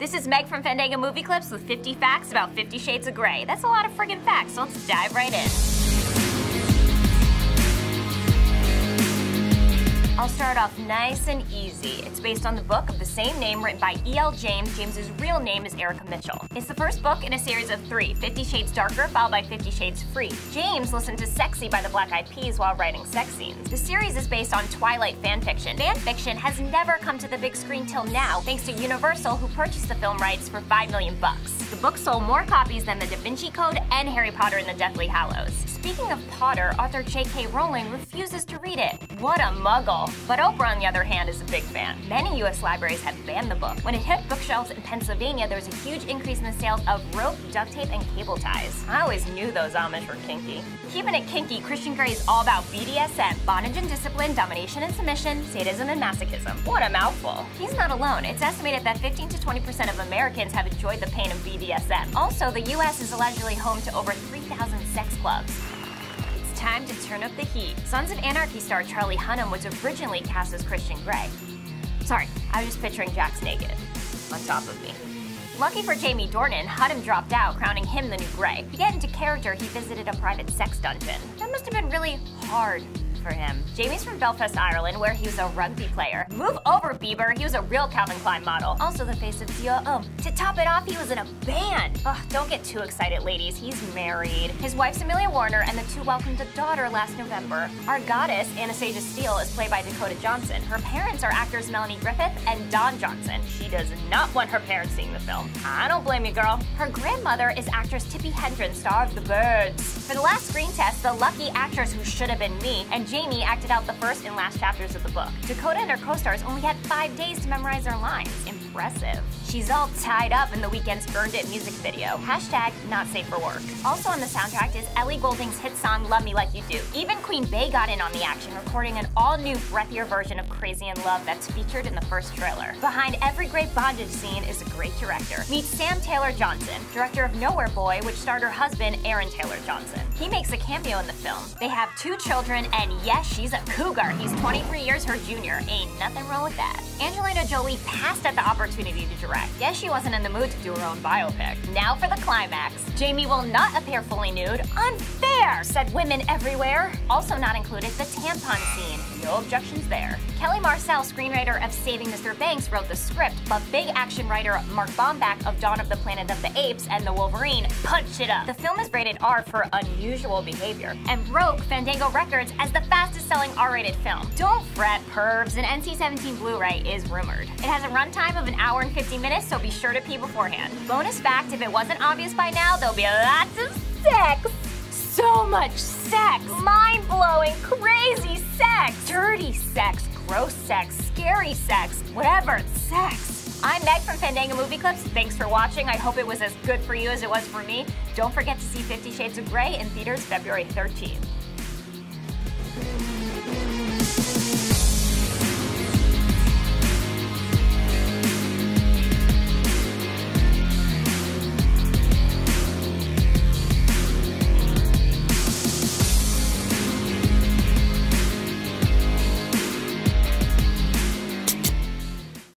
This is Meg from Fandango Movie Clips with 50 facts about 50 Shades of Grey. That's a lot of friggin' facts, so let's dive right in. I'll start off nice and easy. It's based on the book of the same name written by E.L. James. James's real name is Erica Mitchell. It's the first book in a series of 3, 50 Shades Darker followed by 50 Shades Free. James listened to Sexy by the Black Eyed Peas while writing sex scenes. The series is based on Twilight fanfiction. Fanfiction has never come to the big screen till now, thanks to Universal, who purchased the film rights for $5 million. The book sold more copies than The Da Vinci Code and Harry Potter and the Deathly Hallows. Speaking of Potter, author J.K. Rowling refuses to read it. What a muggle! But Oprah, on the other hand, is a big fan. Many U.S. libraries have banned the book. When it hit bookshelves in Pennsylvania, there was a huge increase in the sales of rope, duct tape, and cable ties. I always knew those Amish were kinky. Keeping it kinky, Christian Grey is all about BDSM, bondage and discipline, domination and submission, sadism and masochism. What a mouthful. He's not alone. It's estimated that 15 to 20% of Americans have enjoyed the pain of BDSM. Also, the U.S. is allegedly home to over 3,000 sex clubs. Time to turn up the heat. Sons of Anarchy star Charlie Hunnam was originally cast as Christian Grey. Sorry, I was just picturing Jax naked on top of me. Lucky for Jamie Dornan, Hunnam dropped out, crowning him the new Grey. To get into character, he visited a private sex dungeon. That must have been really hard for him. Jamie's from Belfast, Ireland, where he was a rugby player. Move over, Bieber, he was a real Calvin Klein model. Also the face of Dior. To top it off, he was in a band. Ugh, don't get too excited, ladies. He's married. His wife's Amelia Warner, and the two welcomed a daughter last November. Our goddess, Anastasia Steele, is played by Dakota Johnson. Her parents are actors Melanie Griffith and Don Johnson. She does not want her parents seeing the film. I don't blame you, girl. Her grandmother is actress Tippi Hedren, star of The Birds. For the last screen test, the lucky actress who should have been me and Jamie acted out the first and last chapters of the book. Dakota and her co-stars only had 5 days to memorize their lines. Impressive. She's all tied up in The Weeknd's Burned It music video. Hashtag not safe for work. Also on the soundtrack is Ellie Goulding's hit song Love Me Like You Do. Even Queen Bey got in on the action, recording an all-new, breathier version of Crazy in Love that's featured in the first trailer. Behind every great bondage scene is a great director. Meet Sam Taylor Johnson, director of Nowhere Boy, which starred her husband, Aaron Taylor Johnson. He makes a cameo in the film. They have 2 children, and yes, she's a cougar. He's 23 years her junior. Ain't nothing wrong with that. Angelina Jolie passed at the opportunity to direct. Guess she wasn't in the mood to do her own biopic. Now for the climax. Jamie will not appear fully nude. Unfair, said women everywhere. Also not included, the tampon scene. No objections there. Kelly Marcel, screenwriter of Saving Mr. Banks, wrote the script, but big action writer Mark Bomback of Dawn of the Planet of the Apes and The Wolverine punched it up. The film is rated R for unusual behavior and broke Fandango records as the fastest-selling R-rated film. Don't fret, pervs, an NC-17 Blu-ray is rumored. It has a runtime of 1 hour and 50 minutes, so be sure to pee beforehand. Bonus fact, if it wasn't obvious by now, there'll be lots of sex. So much sex! Mind-blowing, crazy sex! Dirty sex, gross sex, scary sex, whatever, it's sex. I'm Meg from Fandango Movie Clips. Thanks for watching. I hope it was as good for you as it was for me. Don't forget to see 50 Shades of Grey in theaters February 13th.